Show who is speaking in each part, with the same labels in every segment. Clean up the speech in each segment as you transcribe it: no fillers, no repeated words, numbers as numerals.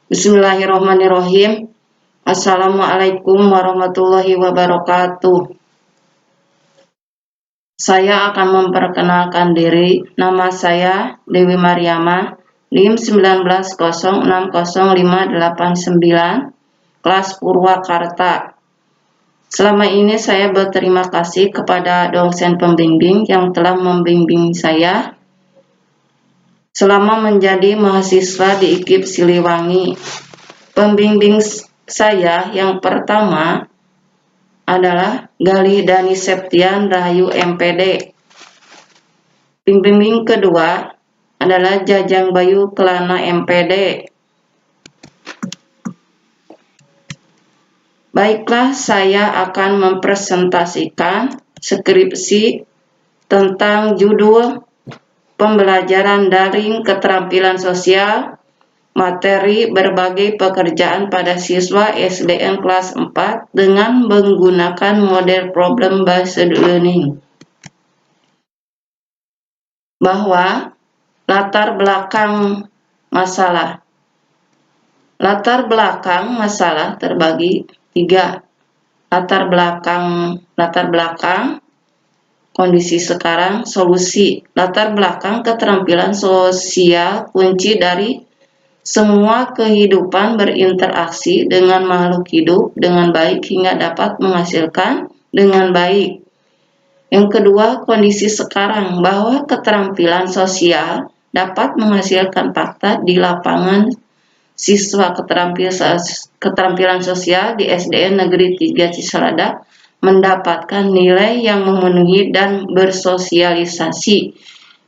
Speaker 1: Bismillahirrahmanirrahim. Assalamualaikum warahmatullahi wabarakatuh. Saya akan memperkenalkan diri. Nama saya Dewi Mariama, NIM 19060589, kelas Purwakarta. Selama ini saya berterima kasih kepada dosen pembimbing yang telah membimbing saya selama menjadi mahasiswa di IKIP Siliwangi. Pembimbing saya yang pertama adalah Gali Dani Septian Rahayu MPD. Pembimbing kedua adalah Jajang Bayu Kelana MPD. Baiklah, saya akan mempresentasikan skripsi tentang judul Pembelajaran Daring Keterampilan Sosial, materi berbagai pekerjaan pada siswa SDN kelas 4 dengan menggunakan model problem based learning. Bahwa latar belakang masalah. Latar belakang masalah terbagi 3. Latar belakang kondisi sekarang, solusi. Latar belakang keterampilan sosial kunci dari semua kehidupan berinteraksi dengan makhluk hidup dengan baik hingga dapat menghasilkan dengan baik. Yang kedua, kondisi sekarang, bahwa keterampilan sosial dapat menghasilkan fakta di lapangan. Siswa keterampilan sosial di SDN Negeri 3 Cisalada mendapatkan nilai yang memenuhi dan bersosialisasi.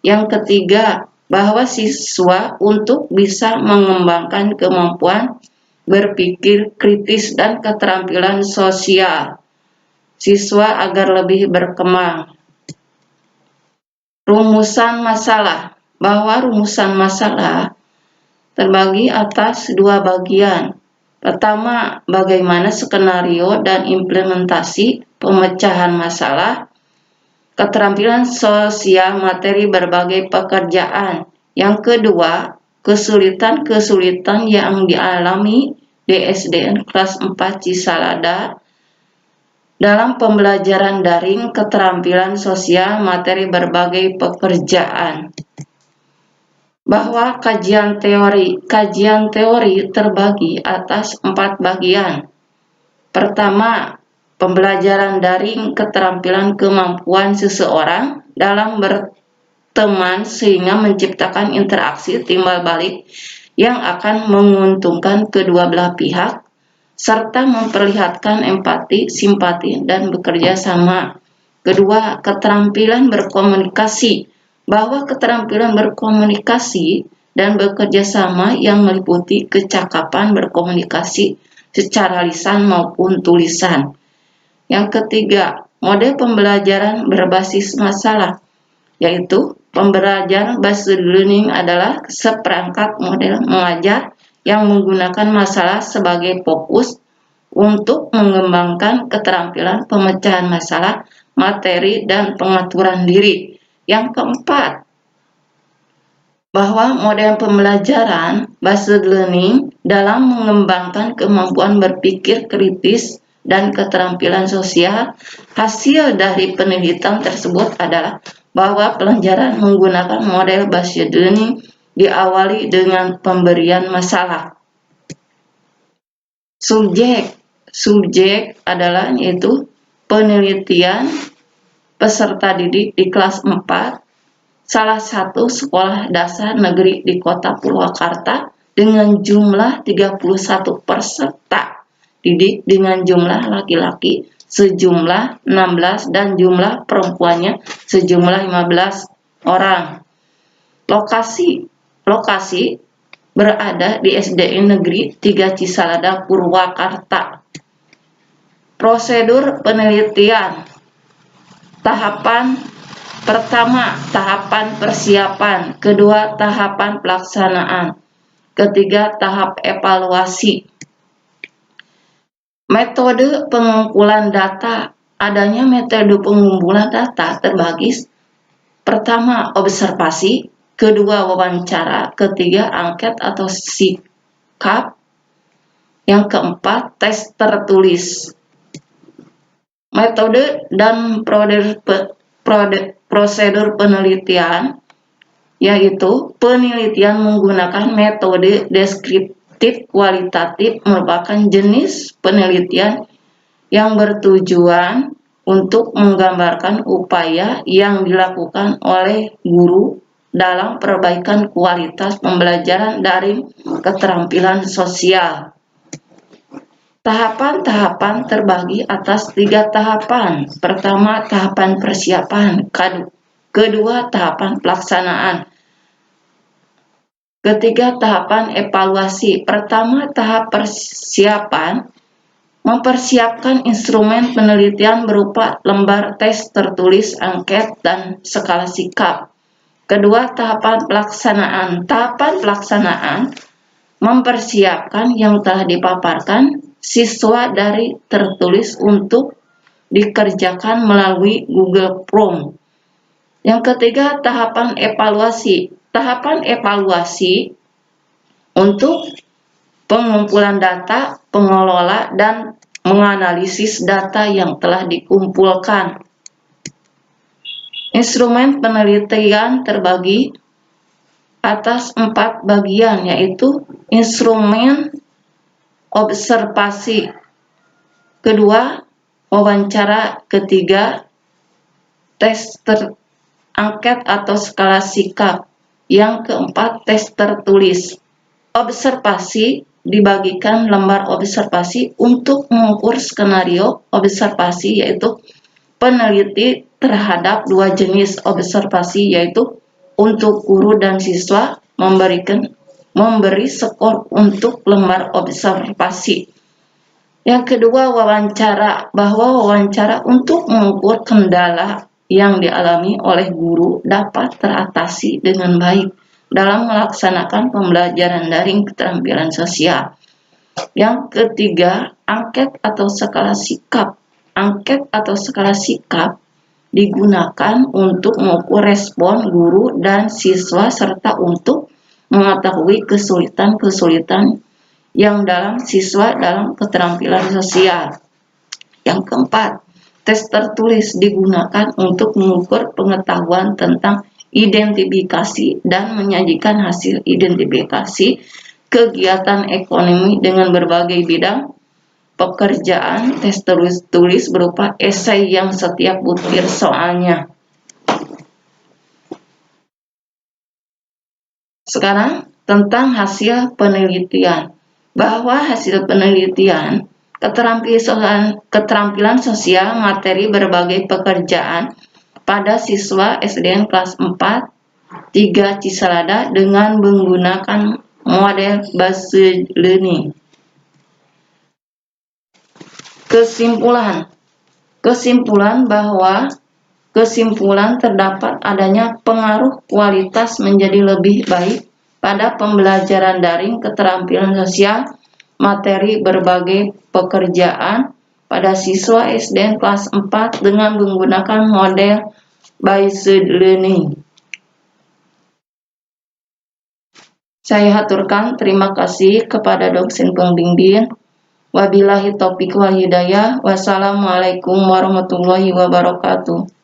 Speaker 1: Yang ketiga, bahwa siswa untuk bisa mengembangkan kemampuan berpikir kritis dan keterampilan sosial siswa agar lebih berkembang. Rumusan masalah, bahwa rumusan masalah terbagi atas 2 bagian. Pertama, bagaimana skenario dan implementasi pemecahan masalah. Keterampilan sosial materi berbagai pekerjaan. Yang kedua, kesulitan-kesulitan yang dialami di SDN kelas 4 Cisalada dalam pembelajaran daring keterampilan sosial materi berbagai pekerjaan. Bahwa kajian teori terbagi atas 4 bagian. Pertama, pembelajaran daring keterampilan kemampuan seseorang dalam berteman sehingga menciptakan interaksi timbal balik yang akan menguntungkan kedua belah pihak serta memperlihatkan empati, simpati, dan bekerja sama. Kedua, keterampilan berkomunikasi, bahwa keterampilan berkomunikasi dan bekerja sama yang meliputi kecakapan berkomunikasi secara lisan maupun tulisan. Yang ketiga, model pembelajaran berbasis masalah, yaitu pembelajaran based learning adalah seperangkat model mengajar yang menggunakan masalah sebagai fokus untuk mengembangkan keterampilan pemecahan masalah, materi, dan pengaturan diri. Yang keempat, bahwa model pembelajaran based learning dalam mengembangkan kemampuan berpikir kritis dan keterampilan sosial. Hasil dari penelitian tersebut adalah bahwa pelajaran menggunakan model based learning diawali dengan pemberian masalah. Subjek adalah yaitu penelitian peserta didik di kelas 4 salah satu sekolah dasar negeri di kota Purwakarta dengan jumlah 31 peserta didik dengan jumlah laki-laki sejumlah 16 dan jumlah perempuannya sejumlah 15 orang. Lokasi berada di SDN Negeri 3 Cisalada, Purwakarta. Prosedur penelitian. Tahapan pertama, tahapan persiapan. Kedua, tahapan pelaksanaan. Ketiga, tahap evaluasi. Metode pengumpulan data. Adanya metode pengumpulan data terbagi: pertama, observasi. Kedua, wawancara. Ketiga, angket atau sikap. Yang keempat, tes tertulis. Metode dan prosedur penelitian, yaitu penelitian menggunakan metode deskriptif kualitatif merupakan jenis penelitian yang bertujuan untuk menggambarkan upaya yang dilakukan oleh guru dalam perbaikan kualitas pembelajaran daring keterampilan sosial. Tahapan-tahapan terbagi atas 3 tahapan. Pertama, tahapan persiapan. Kedua, tahapan pelaksanaan. Ketiga, tahapan evaluasi. Pertama, tahap persiapan mempersiapkan instrumen penelitian berupa lembar tes tertulis, angket, dan skala sikap. Kedua, tahapan pelaksanaan. Tahapan pelaksanaan mempersiapkan yang telah dipaparkan siswa dari tertulis untuk dikerjakan melalui Google Form. Yang ketiga, tahapan evaluasi. Tahapan evaluasi untuk pengumpulan data, pengelola, dan menganalisis data yang telah dikumpulkan. Instrumen penelitian terbagi atas 4 bagian, yaitu instrumen observasi, kedua wawancara, ketiga tes angket atau skala sikap, yang keempat tes tertulis. Observasi dibagikan lembar observasi untuk mengukur skenario observasi, yaitu peneliti terhadap 2 jenis observasi, yaitu untuk guru dan siswa memberi skor untuk lembar observasi. Yang kedua, wawancara, bahwa wawancara untuk mengukur kendala yang dialami oleh guru dapat teratasi dengan baik dalam melaksanakan pembelajaran daring keterampilan sosial. Yang ketiga, angket atau skala sikap. Angket atau skala sikap digunakan untuk mengukur respon guru dan siswa serta untuk mengetahui kesulitan-kesulitan yang dalam siswa dalam keterampilan sosial. Yang keempat, tes tertulis digunakan untuk mengukur pengetahuan tentang identifikasi dan menyajikan hasil identifikasi kegiatan ekonomi dengan berbagai bidang pekerjaan. Tes tulis berupa esai yang setiap butir soalnya. Sekarang tentang hasil penelitian, bahwa hasil penelitian keterampilan sosial materi berbagai pekerjaan pada siswa SDN kelas 4 3 Cisalada dengan menggunakan model based learning. Kesimpulan terdapat adanya pengaruh kualitas menjadi lebih baik pada pembelajaran daring keterampilan sosial materi berbagai pekerjaan pada siswa SDN kelas 4 dengan menggunakan model based learning. Saya haturkan terima kasih kepada dosen pembimbing. Wabillahi taufiq wal hidayah. Wassalamualaikum warahmatullahi wabarakatuh.